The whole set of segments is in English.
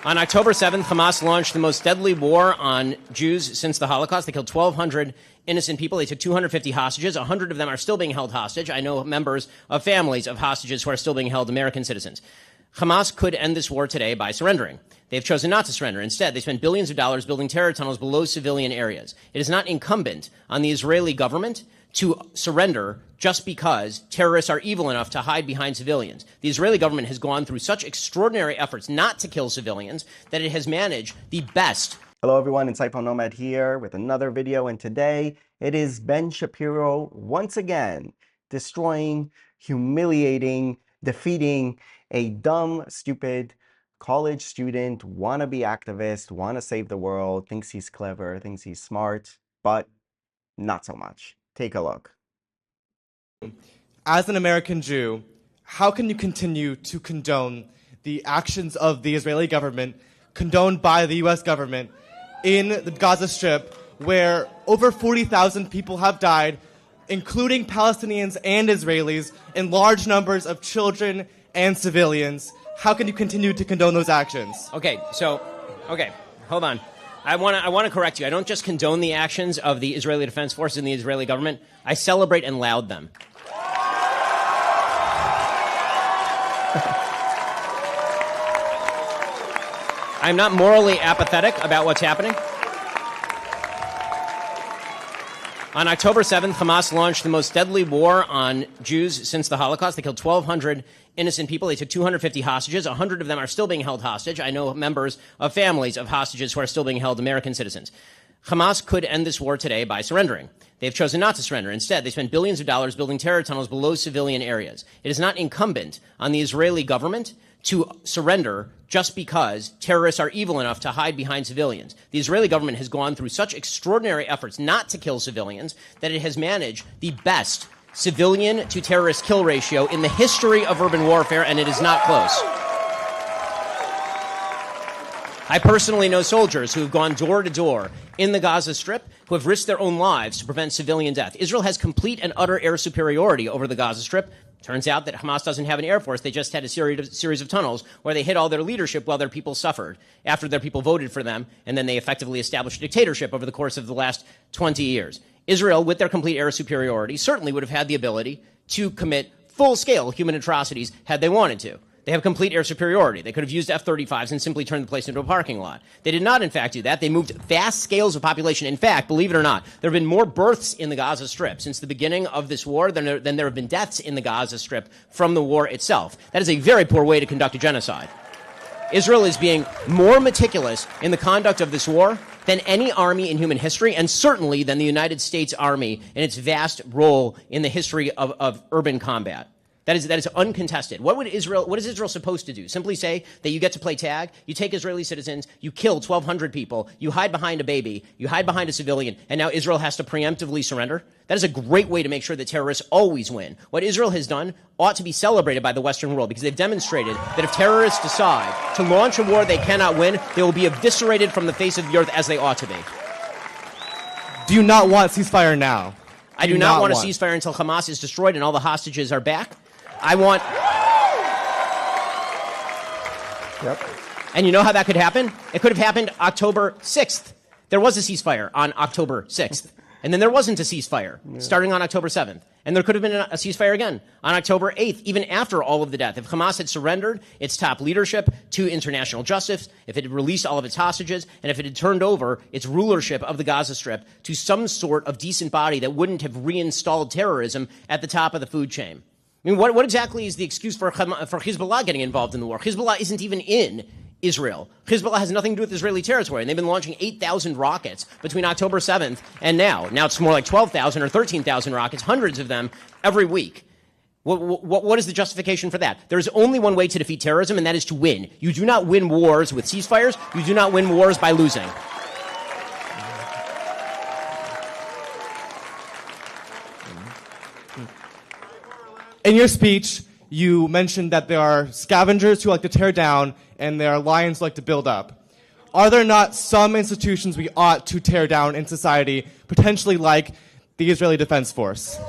On October 7th, Hamas launched the most deadly war on Jews since the Holocaust. They killed 1,200 innocent people. They took 250 hostages. 100 of them are still being held hostage. I know members of families of hostages who are still being held, American citizens. Hamas could end this war today by surrendering. They've chosen not to surrender. Instead, they spent billions of dollars building terror tunnels below civilian areas. It is not incumbent on the Israeli government to surrender just because terrorists are evil enough to hide behind civilians. The Israeli government has gone through such extraordinary efforts not to kill civilians that it has managed the best. Hello everyone, Insightful Nomad here with another video, and today it is Ben Shapiro once again destroying, humiliating, defeating a dumb, stupid college student, wannabe activist, wanna save the world, thinks he's clever, thinks he's smart, but not so much. Take a look. As an American Jew, how can you continue to condone the actions of the Israeli government, condoned by the U.S. government, in the Gaza Strip, where over 40,000 people have died, including Palestinians and Israelis, and large numbers of children and civilians? How can you continue to condone those actions? Okay, hold on. I want to correct you. I don't just condone the actions of the Israeli Defense Forces and the Israeli government. I celebrate and laud them. I'm not morally apathetic about what's happening. On October 7th, Hamas launched the most deadly war on Jews since the Holocaust. They killed 1,200 innocent people. They took 250 hostages. 100 of them are still being held hostage. I know members of families of hostages who are still being held, American citizens. Hamas could end this war today by surrendering. They've chosen not to surrender. Instead, they spent billions of dollars building terror tunnels below civilian areas. It is not incumbent on the Israeli government to surrender just because terrorists are evil enough to hide behind civilians. The Israeli government has gone through such extraordinary efforts not to kill civilians that it has managed the best civilian to terrorist kill ratio in the history of urban warfare, and it is not close. I personally know soldiers who have gone door to door in the Gaza Strip who have risked their own lives to prevent civilian death. Israel has complete and utter air superiority over the Gaza Strip. Turns out that Hamas doesn't have an air force. They just had a series of tunnels where they hid all their leadership while their people suffered, after their people voted for them, and then they effectively established a dictatorship over the course of the last 20 years. Israel, with their complete air superiority, certainly would have had the ability to commit full-scale human atrocities had they wanted to. They have complete air superiority. They could have used F-35s and simply turned the place into a parking lot. They did not, in fact, do that. They moved vast scales of population. In fact, believe it or not, there have been more births in the Gaza Strip since the beginning of this war than there have been deaths in the Gaza Strip from the war itself. That is a very poor way to conduct a genocide. Israel is being more meticulous in the conduct of this war than any army in human history, and certainly than the United States Army in its vast role in the history of urban combat. That is uncontested. What is Israel supposed to do? Simply say that you get to play tag, you take Israeli citizens, you kill 1,200 people, you hide behind a baby, you hide behind a civilian, and now Israel has to preemptively surrender? That is a great way to make sure that terrorists always win. What Israel has done ought to be celebrated by the Western world, because they've demonstrated that if terrorists decide to launch a war they cannot win, they will be eviscerated from the face of the earth as they ought to be. Do you not want ceasefire now? I do not want a ceasefire until Hamas is destroyed and all the hostages are back. I want... Yep. And you know how that could happen? It could have happened October 6th. There was a ceasefire on October 6th. And then there wasn't a ceasefire starting on October 7th. And there could have been a ceasefire again on October 8th, even after all of the death. If Hamas had surrendered its top leadership to international justice, if it had released all of its hostages, and if it had turned over its rulership of the Gaza Strip to some sort of decent body that wouldn't have reinstalled terrorism at the top of the food chain. I mean, what exactly is the excuse for Hezbollah getting involved in the war? Hezbollah isn't even in Israel. Hezbollah has nothing to do with Israeli territory, and they've been launching 8,000 rockets between October 7th and now. Now it's more like 12,000 or 13,000 rockets, hundreds of them every week. What is the justification for that? There is only one way to defeat terrorism, and that is to win. You do not win wars with ceasefires. You do not win wars by losing. In your speech, you mentioned that there are scavengers who like to tear down and there are lions who like to build up. Are there not some institutions we ought to tear down in society, potentially like the Israeli Defense Force?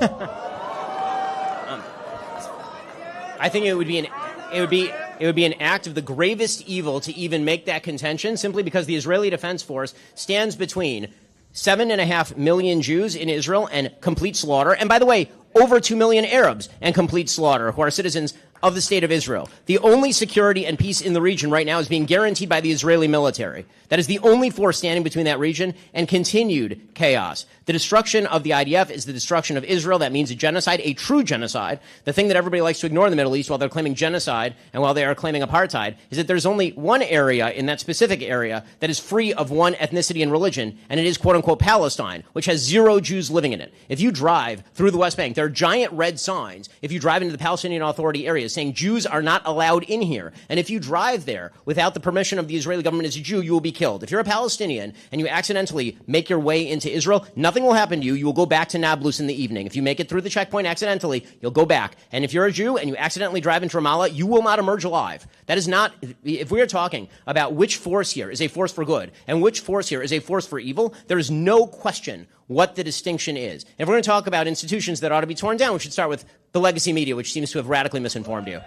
I think it would be It would be an act of the gravest evil to even make that contention, simply because the Israeli Defense Force stands between 7.5 million Jews in Israel and complete slaughter. And by the way, over 2 million Arabs and complete slaughter who are citizens of the state of Israel. The only security and peace in the region right now is being guaranteed by the Israeli military. That is the only force standing between that region and continued chaos. The destruction of the IDF is the destruction of Israel. That means a genocide, a true genocide. The thing that everybody likes to ignore in the Middle East while they're claiming genocide and while they are claiming apartheid is that there's only one area in that specific area that is free of one ethnicity and religion, and it is quote-unquote Palestine, which has 0 Jews living in it. If you drive through the West Bank, there are giant red signs if you drive into the Palestinian Authority areas saying Jews are not allowed in here. And if you drive there without the permission of the Israeli government as a Jew, you will be killed. If you're a Palestinian and you accidentally make your way into Israel, nothing will happen to you. You will go back to Nablus in the evening. If you make it through the checkpoint accidentally, you'll go back. And if you're a Jew and you accidentally drive into Ramallah, you will not emerge alive. That is not, if we are talking about which force here is a force for good and which force here is a force for evil, there is no question what the distinction is. If we're going to talk about institutions that ought to be torn down, we should start with the legacy media, which seems to have radically misinformed you.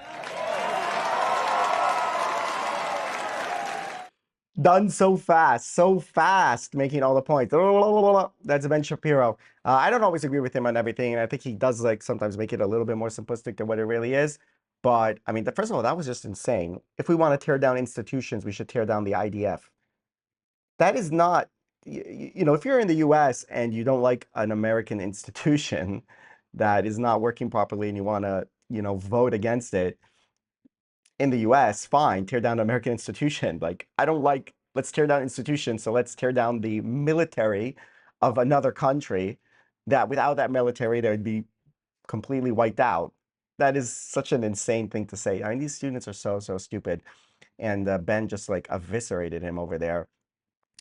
Done so fast, making all the points. That's Ben Shapiro. I don't always agree with him on everything, and I think he does like sometimes make it a little bit more simplistic than what it really is. But I mean, first of all, that was just insane. If we want to tear down institutions, we should tear down the IDF. That is not, you know, if you're in the US and you don't like an American institution that is not working properly and you want to, you know, vote against it in the US, fine, tear down the American institution. Like, I don't like, let's tear down institutions, so let's tear down the military of another country that without that military, they would be completely wiped out. That is such an insane thing to say. I mean, these students are so stupid. And Ben just like eviscerated him over there.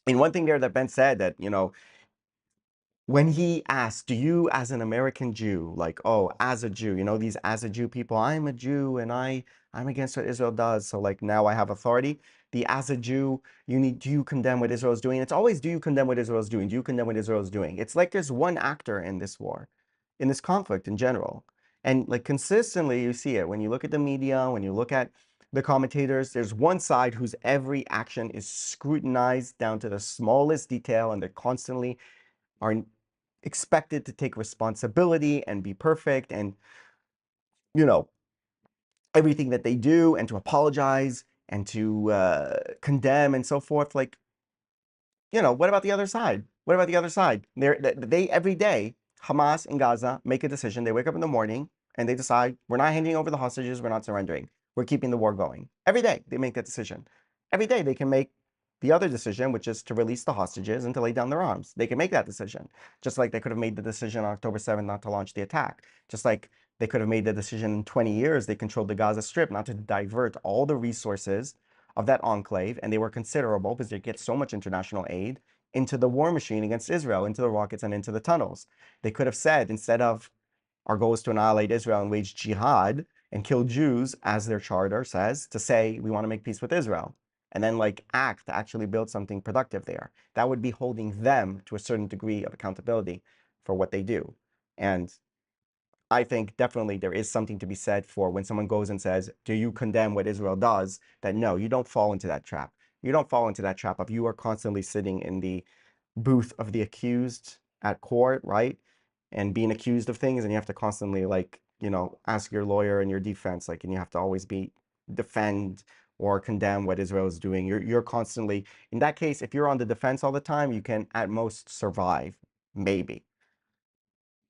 And one thing there that Ben said that, you know, when he asked, do you as an American Jew, like, oh, as a Jew, you know, these as a Jew people, I'm a Jew and I'm against what Israel does. So like now I have authority. The as a Jew, do you condemn what Israel is doing? It's always, do you condemn what Israel is doing? Do you condemn what Israel is doing? It's like there's one actor in this war, in this conflict in general. And like consistently you see it when you look at the media, when you look at the commentators, there's one side whose every action is scrutinized down to the smallest detail, and they constantly are expected to take responsibility and be perfect and, you know, everything that they do, and to apologize and to condemn and so forth. Like, you know, what about the other side? What about the other side? They every day, Hamas in Gaza make a decision. They wake up in the morning and they decide, we're not handing over the hostages, we're not surrendering. We're keeping the war going. Every day they make that decision. Every day they can make the other decision, which is to release the hostages and to lay down their arms. They can make that decision. Just like they could have made the decision on October 7th not to launch the attack. Just like they could have made the decision in 20 years they controlled the Gaza Strip not to divert all the resources of that enclave, and they were considerable because they get so much international aid, into the war machine against Israel, into the rockets and into the tunnels. They could have said, instead of our goal is to annihilate Israel and wage jihad and kill Jews, as their charter says, to say we want to make peace with Israel, and then like act to actually build something productive there. That would be holding them to a certain degree of accountability for what they do. And I think definitely there is something to be said for when someone goes and says, do you condemn what Israel does? That no, you don't fall into that trap. You don't fall into that trap of you are constantly sitting in the booth of the accused at court, right? And being accused of things, and you have to constantly like, you know, ask your lawyer and your defense, like, and you have to always be defend or condemn what Israel is doing. You're constantly, in that case, if you're on the defense all the time, you can at most survive, maybe.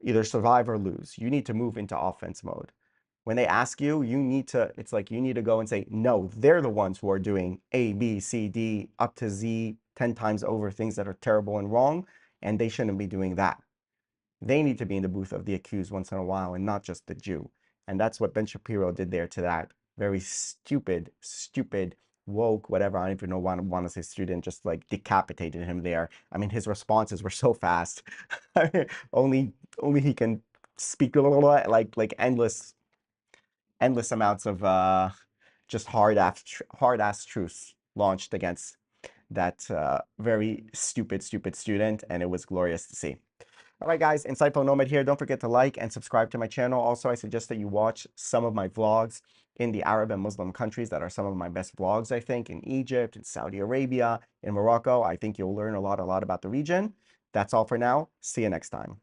Either survive or lose. You need to move into offense mode. When they ask you, you need to, it's like you need to go and say, no, they're the ones who are doing A, B, C, D, up to Z, 10 times over things that are terrible and wrong, and they shouldn't be doing that. They need to be in the booth of the accused once in a while and not just the Jew. And that's what Ben Shapiro did there to that very stupid, woke, whatever, I don't even know want to say student, just like decapitated him there. I mean, his responses were so fast. only he can speak like endless amounts of just hard ass truths launched against that very stupid student, and it was glorious to see. All right, guys, Insightful Nomad here. Don't forget to like and subscribe to my channel. Also, I suggest that you watch some of my vlogs. in the Arab and Muslim countries that are some of my best vlogs, I think, in Egypt, in Saudi Arabia, in Morocco. I think you'll learn a lot about the region. That's all for now. See you next time.